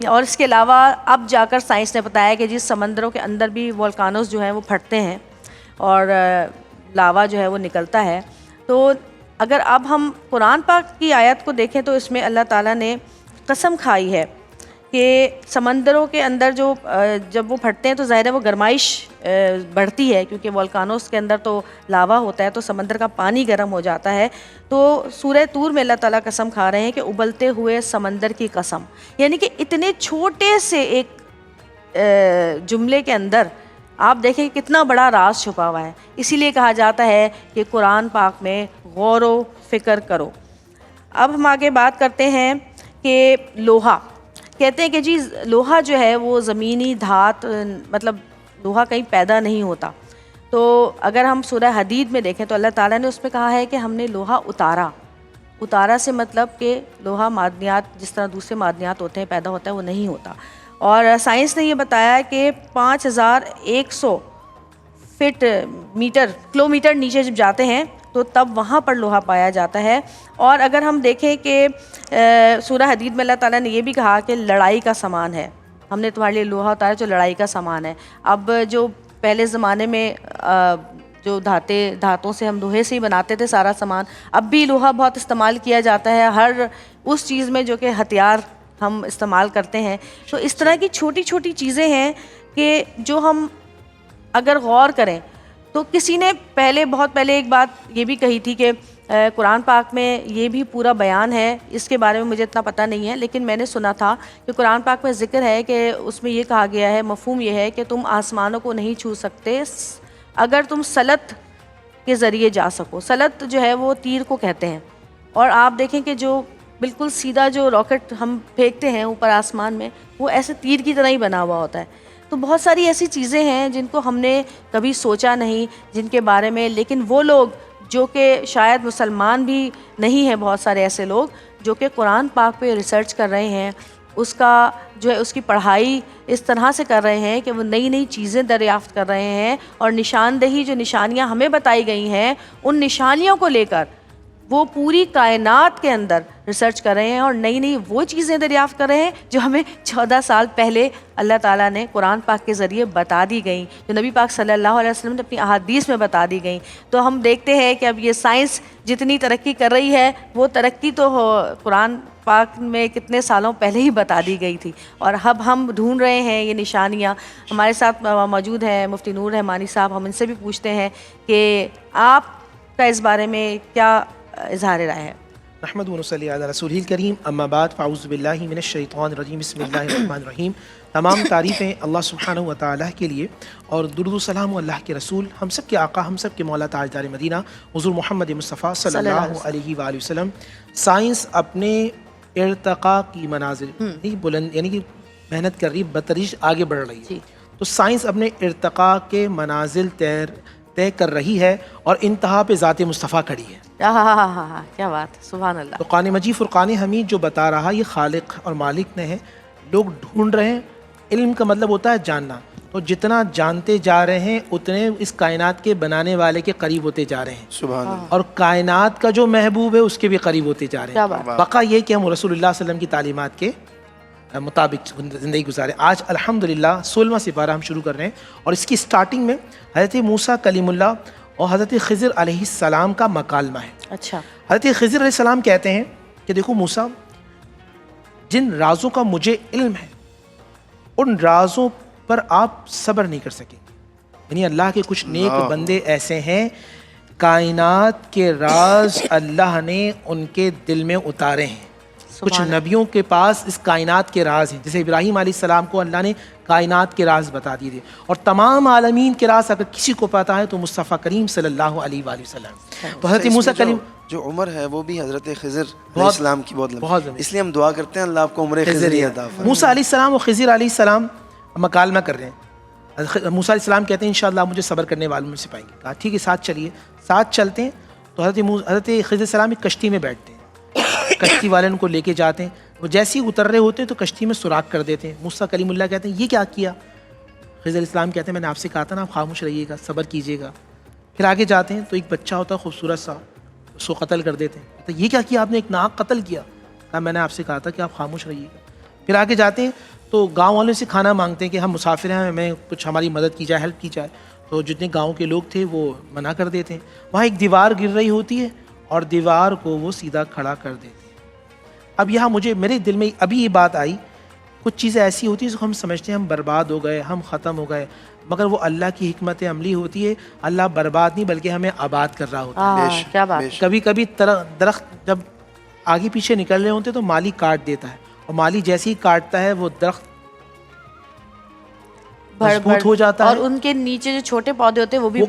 اور اس کے علاوہ اب جا کر سائنس نے بتایا کہ جس سمندروں کے اندر بھی والکانوز جو ہیں وہ پھٹتے ہیں اور لاوا جو ہے وہ نکلتا ہے. تو اگر اب ہم قرآن پاک کی آیت کو دیکھیں تو اس میں اللہ تعالیٰ نے قسم کھائی ہے کہ سمندروں کے اندر جو جب وہ پھٹتے ہیں تو ظاہر ہے وہ گرمائش بڑھتی ہے کیونکہ والکانوز کے اندر تو لاوا ہوتا ہے تو سمندر کا پانی گرم ہو جاتا ہے. تو سورہ طور میں اللہ تعالیٰ قسم کھا رہے ہیں کہ ابلتے ہوئے سمندر کی قسم، یعنی کہ اتنے چھوٹے سے ایک جملے کے اندر آپ دیکھیں کتنا بڑا راز چھپا ہوا ہے. اسی لیے کہا جاتا ہے کہ قرآن پاک میں غور و فکر کرو. اب ہم آگے بات کرتے ہیں کہ لوہا، کہتے ہیں کہ جی لوہا جو ہے وہ زمینی دھات، مطلب لوہا کہیں پیدا نہیں ہوتا. تو اگر ہم سورہ حدید میں دیکھیں تو اللہ تعالیٰ نے اس میں کہا ہے کہ ہم نے لوہا اتارا سے مطلب کہ لوہا معدنیات جس طرح دوسرے معدنیات ہوتے ہیں پیدا ہوتا ہے وہ نہیں ہوتا. اور سائنس نے یہ بتایا کہ 5100 کلومیٹر نیچے جب جاتے ہیں تو تب وہاں پر لوہا پایا جاتا ہے. اور اگر ہم دیکھیں کہ سورہ حدید میں اللہ تعالیٰ نے یہ بھی کہا کہ لڑائی کا سامان ہے، ہم نے تمہارے لیے لوہا اتارا جو لڑائی کا سامان ہے. اب جو پہلے زمانے میں جو دھاتوں سے ہم لوہے سے ہی بناتے تھے سارا سامان، اب بھی لوہا بہت استعمال کیا جاتا ہے ہر اس چیز میں جو کہ ہتھیار ہم استعمال کرتے ہیں. تو اس طرح کی چھوٹی چھوٹی چیزیں ہیں کہ جو ہم اگر غور کریں تو کسی نے بہت پہلے ایک بات یہ بھی کہی تھی کہ قرآن پاک میں یہ بھی پورا بیان ہے، اس کے بارے میں مجھے اتنا پتہ نہیں ہے لیکن میں نے سنا تھا کہ قرآن پاک میں ذکر ہے کہ اس میں یہ کہا گیا ہے، مفہوم یہ ہے کہ تم آسمانوں کو نہیں چھو سکتے اگر تم سلط کے ذریعے جا سکو. سلط جو ہے وہ تیر کو کہتے ہیں، اور آپ دیکھیں کہ جو بالکل سیدھا جو راکٹ ہم پھینکتے ہیں اوپر آسمان میں وہ ایسے تیر کی طرح ہی بنا ہوا ہوتا ہے. تو بہت ساری ایسی چیزیں ہیں جن کو ہم نے کبھی سوچا نہیں، جن کے بارے میں، لیکن وہ لوگ جو کہ شاید مسلمان بھی نہیں ہیں، بہت سارے ایسے لوگ جو کہ قرآن پاک پہ ریسرچ کر رہے ہیں، اس کا جو ہے اس کی پڑھائی اس طرح سے کر رہے ہیں کہ وہ نئی نئی چیزیں دریافت کر رہے ہیں، اور نشاندہی جو نشانیاں ہمیں بتائی گئی ہیں ان نشانیوں کو لے کر وہ پوری کائنات کے اندر ریسرچ کر رہے ہیں اور نئی نئی وہ چیزیں دریافت کر رہے ہیں جو ہمیں 14 سال پہلے اللہ تعالیٰ نے قرآن پاک کے ذریعے بتا دی گئیں، جو نبی پاک صلی اللہ علیہ وسلم نے اپنی احادیث میں بتا دی گئیں. تو ہم دیکھتے ہیں کہ اب یہ سائنس جتنی ترقی کر رہی ہے وہ ترقی تو قرآن پاک میں کتنے سالوں پہلے ہی بتا دی گئی تھی، اور اب ہم ڈھونڈ رہے ہیں یہ نشانیاں. ہمارے ساتھ موجود ہیں مفتی نور رحمانی صاحب، ہم ان سے بھی پوچھتے ہیں کہ آپ کا اس بارے میں کیا اظہار رائے ہے. نحمد و نصلی علی رسول الکریم، اما بعد، فاعوذ باللہ من الشیطان الرجیم، بسم اللہ الرحمن الرحیم. تمام تعریفیں اللہ سبحانہ و تعالیٰ کے لیے، اور درود و سلام اللہ کے رسول، ہم سب کے آقا، ہم سب کے مولا تاجدار مدینہ حضور محمد مصطفیٰ صلی اللہ علیہ وآلہ وسلم. سائنس اپنے ارتقاء کی منازل بلند، یعنی کہ محنت کر رہی، بتدریج آگے بڑھ رہی ہے. تو سائنس اپنے ارتقاء کے منازل طے کر رہی ہے اور انتہا پہ ذات مصطفیٰ کھڑی ہے. کیا بات، سبحان اللہ. تو قرآن مجید فرقان حمید جو بتا رہا یہ خالق اور مالک نے ہے. لوگ ڈھونڈ رہے ہیں، علم کا مطلب ہوتا ہے جاننا، تو جتنا جانتے جا رہے ہیں اتنے اس کائنات کے بنانے والے کے قریب ہوتے جا رہے ہیں. سبحان اللہ. اور کائنات کا جو محبوب ہے اس کے بھی قریب ہوتے جا رہے ہیں. بقا یہ کہ ہم رسول اللہ صلی اللہ علیہ وسلم کی تعلیمات کے مطابق زندگی گزاریں. آج الحمدللہ 16واں سپارہ ہم شروع کر رہے ہیں، اور اس کی سٹارٹنگ میں حضرت موسیٰ کلیم اللہ اور حضرت خضر علیہ السلام کا مکالمہ ہے. اچھا. حضرت خضر علیہ السلام کہتے ہیں کہ دیکھو موسیٰ، جن رازوں کا مجھے علم ہے ان رازوں پر آپ صبر نہیں کر سکیں. یعنی اللہ کے کچھ نیک بندے ایسے ہیں، کائنات کے راز اللہ نے ان کے دل میں اتارے ہیں. کچھ نبیوں کے پاس اس کائنات کے راز ہیں، جیسے ابراہیم علیہ السلام کو اللہ نے کائنات کے راز بتا دیے تھے، اور تمام عالمین کے راز اگر کسی کو پتا ہے تو مصطفیٰ کریم صلی اللہ علیہ وآلہ وسلم. تو حضرت موسیٰ کلیم جو عمر ہے وہ بھی حضرت خضر علیہ السلام کی بہت لمبی، اس لیے ہم دعا کرتے ہیں اللہ آپ کو عمر خضر عطا فرمائے. موسیٰ علیہ السلام اور خضر علیہ السلام مکالمہ کر رہے ہیں. موسیٰ علیہ السلام کہتے ہیں انشاءاللہ مجھے صبر کرنے والوں میں سے پائیں گے. کہا ٹھیک ہے، ساتھ چلیے. ساتھ چلتے ہیں تو حضرت خضر علیہ السلام ایک کشتی میں بیٹھتے ہیں. کشتی والے ان کو لے کے جاتے ہیں. وہ جیسے ہی اتر رہے ہوتے ہیں تو کشتی میں سوراخ کر دیتے ہیں. موسیٰ کلیم اللہ کہتے ہیں یہ کیا کیا؟ خضر علیہ السلام کہتے ہیں میں نے آپ سے کہا تھا نا آپ خاموش رہیے گا، صبر کیجیے گا. پھر آگے جاتے ہیں تو ایک بچہ ہوتا ہے خوبصورت سا، اس کو قتل کر دیتے ہیں. تو یہ کیا کیا آپ نے؟ ایک ناحق قتل کیا. کہا میں نے آپ سے کہا تھا کہ آپ خاموش رہیے گا. پھر آگے جاتے ہیں تو گاؤں والوں سے کھانا مانگتے ہیں کہ ہم مسافر ہیں، ہمیں کچھ ہماری مدد کی جائے، ہیلپ کی جائے. تو جتنے گاؤں کے لوگ تھے وہ منع کر دیتے ہیں. وہاں ایک دیوار گر رہی ہوتی ہے اور دیوار کو وہ سیدھا کھڑا کر دیتے ہیں. اب یہاں میرے دل میں ابھی یہ بات آئی، کچھ چیزیں ایسی ہوتی ہیں جس کو ہم سمجھتے ہیں ہم برباد ہو گئے، ہم ختم ہو گئے، مگر وہ اللہ کی حکمت عملی ہوتی ہے. اللہ برباد نہیں بلکہ ہمیں آباد کر رہا ہوتا ہے. کیا بات. کبھی کبھی درخت جب آگے پیچھے نکل رہے ہوتے تو مالی کاٹ دیتا ہے، اور مالی جیسے ہی کاٹتا ہے وہ درخت مضبوط ہو جاتا ہے، اور ان کے نیچے جو چھوٹے پودے ہوتے ہیں وہ بھی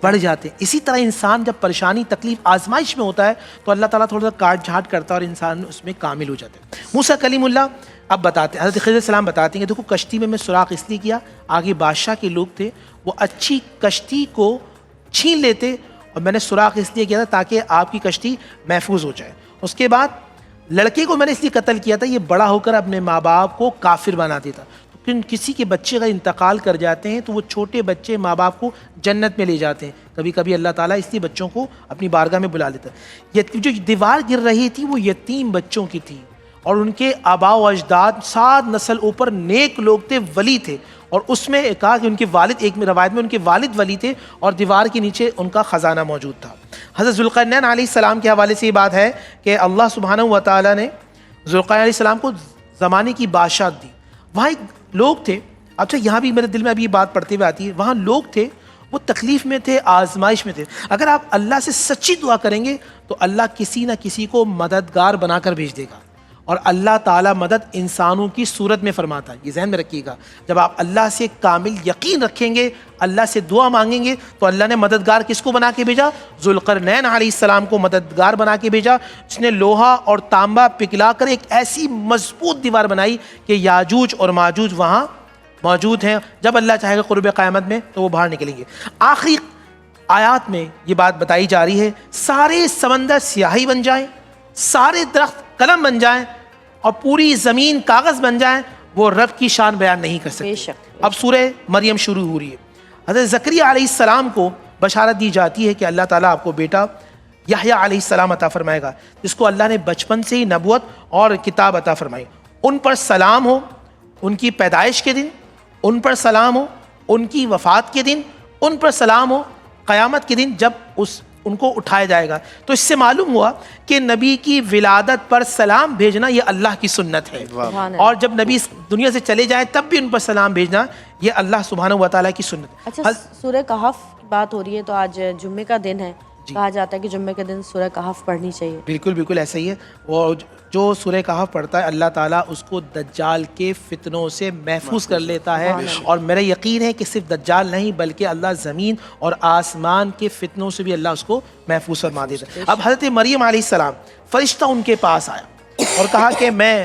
بڑھ جاتے ہیں. اسی طرح انسان جب پریشانی، تکلیف، آزمائش میں ہوتا ہے تو اللہ تعالیٰ تھوڑا سا کاٹ جھاٹ کرتا ہے اور انسان اس میں کامل ہو جاتا ہے. موسیٰ کلیم اللہ اب بتاتے ہیں، حضرت خضر علیہ السلام بتاتے ہیں کہ دیکھو کشتی میں سوراخ اس لیے کیا، آگے بادشاہ کے لوگ تھے، وہ اچھی کشتی کو چھین لیتے، اور میں نے سوراخ اس لیے کیا تھا تاکہ آپ کی کشتی محفوظ ہو جائے. اس کے بعد لڑکے کو میں نے اس لیے قتل کیا تھا، یہ بڑا ہو کر اپنے ماں باپ کو کافر بنا دیتا. کسی کے بچے کا انتقال کر جاتے ہیں تو وہ چھوٹے بچے ماں باپ کو جنت میں لے جاتے ہیں. کبھی کبھی اللہ تعالیٰ اس لیے بچوں کو اپنی بارگاہ میں بلا لیتا ہے. جو دیوار گر رہی تھی وہ یتیم بچوں کی تھی، اور ان کے آباء و اجداد 7 نسل اوپر نیک لوگ تھے، ولی تھے. اور اس میں کہا کہ ان کے والد، ایک روایت میں ان کے والد ولی تھے، اور دیوار کے نیچے ان کا خزانہ موجود تھا. حضرت ذوالقرنین علیہ السلام کے حوالے سے یہ بات ہے کہ اللہ سبحانہ و تعالیٰ نے ذوالقرنین علیہ السلام کو زمانے کی بادشاہت دی. وہاں ایک لوگ تھے، اچھا یہاں بھی میرے دل میں ابھی یہ بات پڑھتے ہوئے آتی ہے، وہاں لوگ تھے وہ تکلیف میں تھے، آزمائش میں تھے. اگر آپ اللہ سے سچی دعا کریں گے تو اللہ کسی نہ کسی کو مددگار بنا کر بھیج دے گا. اور اللہ تعالیٰ مدد انسانوں کی صورت میں فرماتا ہے، یہ ذہن میں رکھیے گا. جب آپ اللہ سے کامل یقین رکھیں گے، اللہ سے دعا مانگیں گے، تو اللہ نے مددگار کس کو بنا کے بھیجا؟ ذوالقرنین علیہ السلام کو مددگار بنا کے بھیجا، جس نے لوہا اور تانبا پگھلا کر ایک ایسی مضبوط دیوار بنائی کہ یاجوج اور ماجوج وہاں موجود ہیں. جب اللہ چاہے گا قرب قیامت میں تو وہ باہر نکلیں گے. آخری آیات میں یہ بات بتائی جا رہی ہے، سارے سمندر سیاہی بن جائیں، سارے درخت قلم بن جائیں، اور پوری زمین کاغذ بن جائیں، وہ رب کی شان بیان نہیں کر سکتے. اب سورہ مریم شروع ہو رہی ہے. حضرت زکریا علیہ السلام کو بشارت دی جاتی ہے کہ اللہ تعالیٰ آپ کو بیٹا یحییٰ علیہ السلام عطا فرمائے گا، جس کو اللہ نے بچپن سے ہی نبوت اور کتاب عطا فرمائی. ان پر سلام ہو ان کی پیدائش کے دن، ان پر سلام ہو ان کی وفات کے دن، ان پر سلام ہو قیامت کے دن جب ان کو اٹھایا جائے گا. تو اس سے معلوم ہوا کہ نبی کی ولادت پر سلام بھیجنا یہ اللہ کی سنت ہے، اور جب نبی اس دنیا سے چلے جائیں تب بھی ان پر سلام بھیجنا یہ اللہ سبحانہ و تعالیٰ کی سنت ہے. اچھا سورہ کہف کی بات ہو رہی ہے تو آج جمعے کا دن ہے، کہا جاتا ہے کہ جمعے کے دن سورہ کہف پڑھنی چاہیے. بالکل بالکل ایسا ہی ہے. وہ جو سورہ کہف پڑھتا ہے اللہ تعالیٰ اس کو دجال کے فتنوں سے محفوظ کر لیتا ہے. اور میرا یقین ہے کہ صرف دجال نہیں بلکہ اللہ زمین اور آسمان کے فتنوں سے بھی اللہ اس کو محفوظ فرما دیتا ہے. اب حضرت مریم علیہ السلام، فرشتہ ان کے پاس آیا اور کہا کہ میں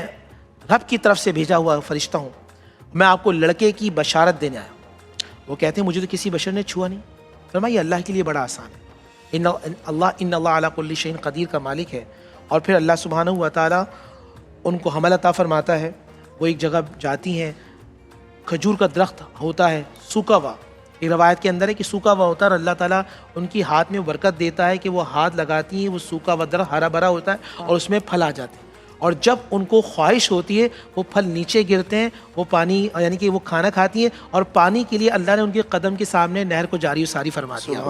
رب کی طرف سے بھیجا ہوا فرشتہ ہوں، میں آپ کو لڑکے کی بشارت دینے آیا. وہ کہتے ہیں مجھے تو کسی بشر نے چھوا نہیں. فرمایا یہ اللہ کے لیے بڑا آسان ہے، ان اللہ علی کل شیء قدیر کا مالک ہے. اور پھر اللہ سبحانہ و تعالیٰ ان کو حمل عطا فرماتا ہے. وہ ایک جگہ جاتی ہیں، کھجور کا درخت ہوتا ہے سوکھا ہوا، ایک روایت کے اندر ہے کہ سوکھا ہوا ہوتا ہے، اور اللہ تعالیٰ ان کی ہاتھ میں برکت دیتا ہے کہ وہ ہاتھ لگاتی ہیں، وہ سوکھا ہوا درخت ہرا بھرا ہوتا ہے اور اس میں پھل آ جاتے ہیں. اور جب ان کو خواہش ہوتی ہے وہ پھل نیچے گرتے ہیں، وہ پانی یعنی کہ وہ کھانا کھاتی ہیں، اور پانی کے لیے اللہ نے ان کے قدم کے سامنے نہر کو جاری و ساری فرما دیا.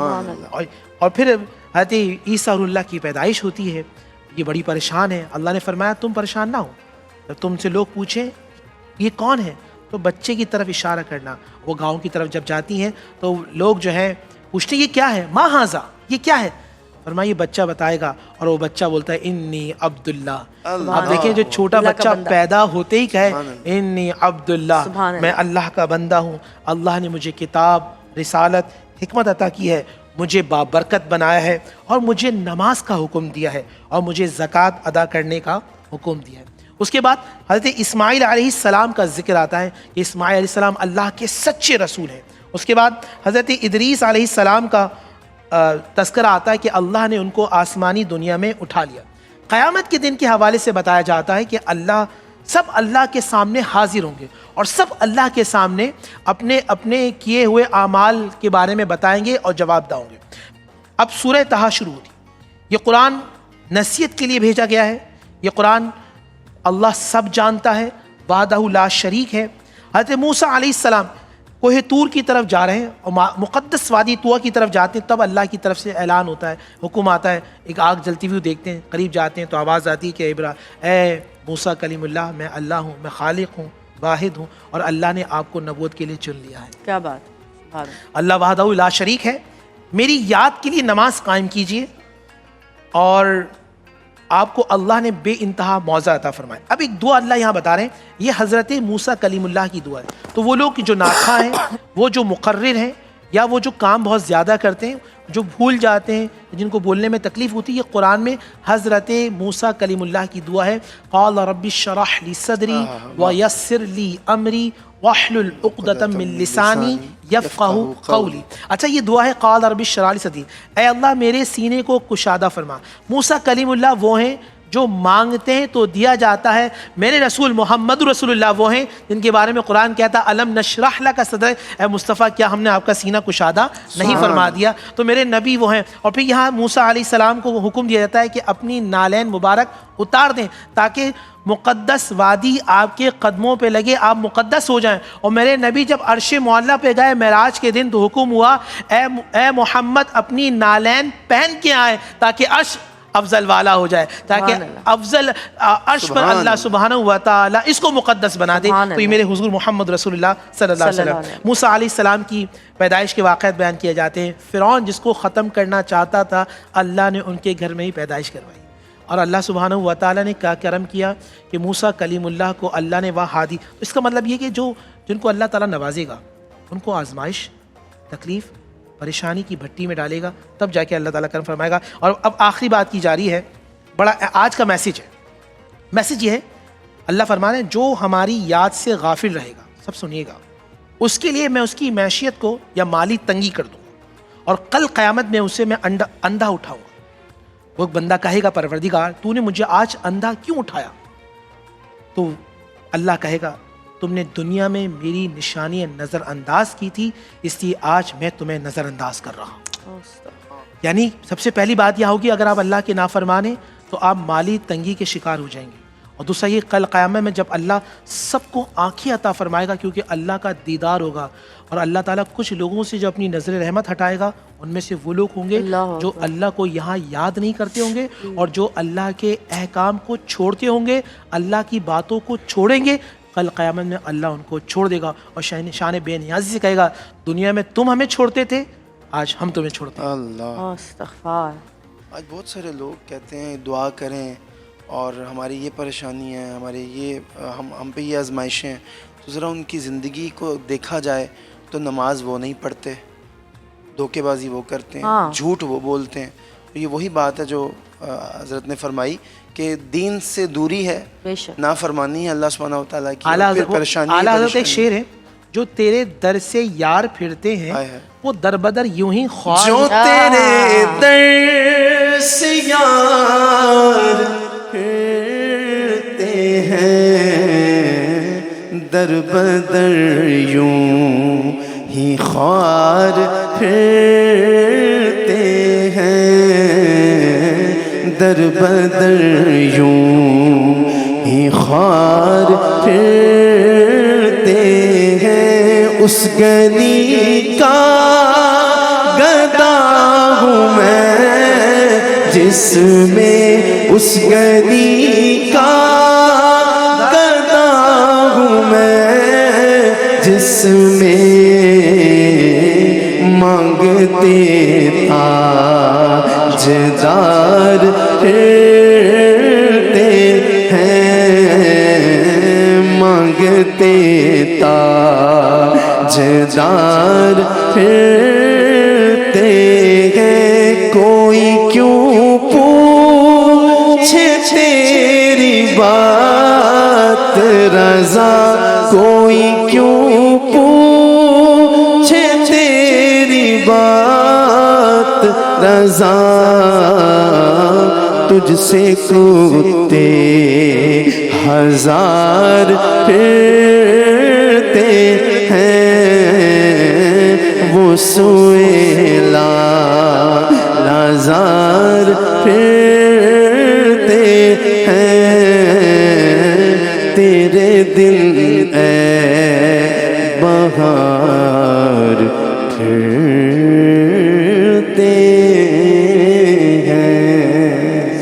اور پھر حضرت عیسیٰ اللہ کی پیدائش ہوتی ہے. یہ بڑی پریشان ہے. اللہ نے فرمایا تم پریشان نہ ہو، جب تم سے لوگ پوچھیں یہ کون ہے تو بچے کی طرف اشارہ کرنا. وہ گاؤں کی طرف جب جاتی ہیں تو لوگ جو ہیں پوچھتے یہ کیا ہے، ما ھذا، یہ کیا ہے؟ فرمایا یہ بچہ بتائے گا، اور وہ بچہ بولتا ہے انی عبداللہ. اب دیکھیں جو چھوٹا بچہ پیدا ہوتے ہی کہے انی عبداللہ، میں اللہ کا بندہ ہوں، اللہ نے مجھے کتاب، رسالت، حکمت عطا کی ہے، مجھے بابرکت بنایا ہے، اور مجھے نماز کا حکم دیا ہے، اور مجھے زکوٰۃ ادا کرنے کا حکم دیا ہے. اس کے بعد حضرت اسماعیل علیہ السلام کا ذکر آتا ہے کہ اسماعیل علیہ السلام اللہ کے سچے رسول ہیں. اس کے بعد حضرت ادریس علیہ السلام کا تذکرہ آتا ہے کہ اللہ نے ان کو آسمانی دنیا میں اٹھا لیا. قیامت کے دن کے حوالے سے بتایا جاتا ہے کہ سب اللہ کے سامنے حاضر ہوں گے، اور سب اللہ کے سامنے اپنے اپنے کیے ہوئے اعمال کے بارے میں بتائیں گے اور جواب دیں گے. اب سورہ طہ شروع ہوتی. یہ قرآن نصیحت کے لیے بھیجا گیا ہے. یہ قرآن اللہ سب جانتا ہے، وحدہ لا شریک ہے. حضرت موسیٰ علیہ السلام کوہ طور کی طرف جا رہے ہیں اور مقدس وادی طویٰ کی طرف جاتے ہیں, تب اللہ کی طرف سے اعلان ہوتا ہے, حکم آتا ہے, ایک آگ جلتی ہوئی دیکھتے ہیں, قریب جاتے ہیں تو آواز آتی ہے کہ اے موسیٰ کلیم اللہ, میں اللہ ہوں, میں خالق ہوں, واحد ہوں, اور اللہ نے آپ کو نبوت کے لیے چن لیا ہے. کیا بات, اللہ وحدہ لا شریک ہے. میری یاد کے لیے نماز قائم کیجئے اور آپ کو اللہ نے بے انتہا معاوضہ عطا فرمائے. اب ایک دعا اللہ یہاں بتا رہے ہیں, یہ حضرت موسیٰ کلیم اللہ کی دعا ہے. تو وہ لوگ جو ناخواں ہیں, وہ جو مقرر ہیں, یا وہ جو کام بہت زیادہ کرتے ہیں, جو بھول جاتے ہیں, جن کو بولنے میں تکلیف ہوتی ہے, یہ قرآن میں حضرت موسیٰ کلیم اللہ کی دعا ہے. قال رب اشرح لی صدری ویسر لی امری واحلل عقدۃ من لسانی یفقہوا قولی. اچھا, یہ دعا ہے قال رب اشرح لی صدری, اے اللہ میرے سینے کو کشادہ فرما. موسیٰ کلیم اللہ وہ ہیں جو مانگتے ہیں تو دیا جاتا ہے. میرے رسول محمد رسول اللہ وہ ہیں جن کے بارے میں قرآن کہتا ہے الم نشرح لک صدرک, اے مصطفیٰ کیا ہم نے آپ کا سینہ کشادہ نہیں فرما دیا. تو میرے نبی وہ ہیں. اور پھر یہاں موسیٰ علیہ السلام کو حکم دیا جاتا ہے کہ اپنی نالین مبارک اتار دیں تاکہ مقدس وادی آپ کے قدموں پہ لگے, آپ مقدس ہو جائیں. اور میرے نبی جب عرش معلیٰ پہ گئے معراج کے دن تو حکم ہوا اے محمد اپنی نالین پہن کے آئیں تاکہ عرش افضل والا ہو جائے, تاکہ افضل عرش پر اللہ سبحانہ و تعالی اس کو مقدس بنا دے. تو یہ میرے حضور محمد رسول اللہ صلی اللہ علیہ وسلم. موسیٰ علیہ السلام کی پیدائش کے واقعات بیان کیے جاتے ہیں. فرعون جس کو ختم کرنا چاہتا تھا, اللہ نے ان کے گھر میں ہی پیدائش کروائی, اور اللہ سبحانہ و تعالی نے کیا کرم کیا کہ موسیٰ کلیم اللہ کو اللہ نے وہاں ہادی. اس کا مطلب یہ کہ جن کو اللہ تعالیٰ نوازے گا ان کو آزمائش, تکلیف, پریشانی کی بھٹی میں ڈالے گا, تب جا کے اللہ تعالیٰ کرم فرمائے گا. اور اب آخری بات کی جا رہی ہے, بڑا آج کا میسیج ہے. میسیج یہ ہے, اللہ فرما رہے ہیں جو ہماری یاد سے غافل رہے گا, سب سنیے گا, اس کے لیے میں اس کی معیشت کو یا مالی تنگی کر دوں گا, اور کل قیامت میں اسے میں اندھا اٹھاؤں گا. وہ ایک بندہ کہے گا پروردگار تو نے مجھے آج اندھا کیوں اٹھایا؟ تو اللہ کہے گا تم نے دنیا میں میری نشانیاں نظر انداز کی تھی, اس لیے آج میں تمہیں نظر انداز کر رہا ہوں. یعنی سب سے پہلی بات یہ ہوگی اگر آپ اللہ کے نافرمان ہیں تو آپ مالی تنگی کے شکار ہو جائیں گے. اور دوسرا یہ کل قیامت میں جب اللہ سب کو آنکھیں عطا فرمائے گا کیونکہ اللہ کا دیدار ہوگا, اور اللہ تعالیٰ کچھ لوگوں سے جو اپنی نظر رحمت ہٹائے گا ان میں سے وہ لوگ ہوں گے جو اللہ کو یہاں یاد نہیں کرتے ہوں گے, اور جو اللہ کے احکام کو چھوڑتے ہوں گے, اللہ کی باتوں کو چھوڑیں گے. کل قیامت میں اللہ ان کو چھوڑ دے گا اور شان بے نیازی سے کہے گا دنیا میں تم ہمیں چھوڑتے تھے, آج ہم تمہیں چھوڑتے ہیں. اللہ استغفار. آج بہت سارے لوگ کہتے ہیں دعا کریں اور ہماری یہ پریشانی ہے, ہمارے یہ ہم پہ یہ آزمائشیں ہیں, تو ذرا ان کی زندگی کو دیکھا جائے تو نماز وہ نہیں پڑھتے, دھوکے بازی وہ کرتے ہیں, جھوٹ وہ بولتے ہیں. یہ وہی بات ہے جو حضرت نے فرمائی کہ دین سے دوری ہے, نافرمانی ہے اللہ سبحانہ و تعالیٰ کی, پھر پریشانی. اعلیٰ حضرت ایک شعر ہے, جو تیرے در سے یار پھرتے ہیں وہ در بدر یوں ہی خوار, جو تیرے در سے یار پھرتے ہیں در بدر یوں ہی خوار پھرتے ہیں, در بدر یوں ہی خوار پھرتے ہیں. اس گلی کا گدا ہوں میں جس میں, اس گلی کا گدا ہوں میں جس میں مانگتے تاجدار پھرتے ہیں, مانگتے تاجدار پھرتے ہیں. کوئی کیوں پوچھے تیری بات رضا, کوئی کیوں پوچھے تیری بات رضا, تجھ سے کتے ہزار پھرتے ہیں, وہ سویلا لازار پھرتے ہیں. تیرے دن اے بہار پھرتے ہیں.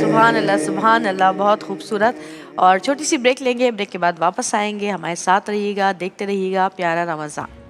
سبحان اللہ بہت خوبصورت. اور چھوٹی سی بریک لیں گے, بریک کے بعد واپس آئیں گے. ہمارے ساتھ رہیے گا, دیکھتے رہیے گا پیارا رمضان.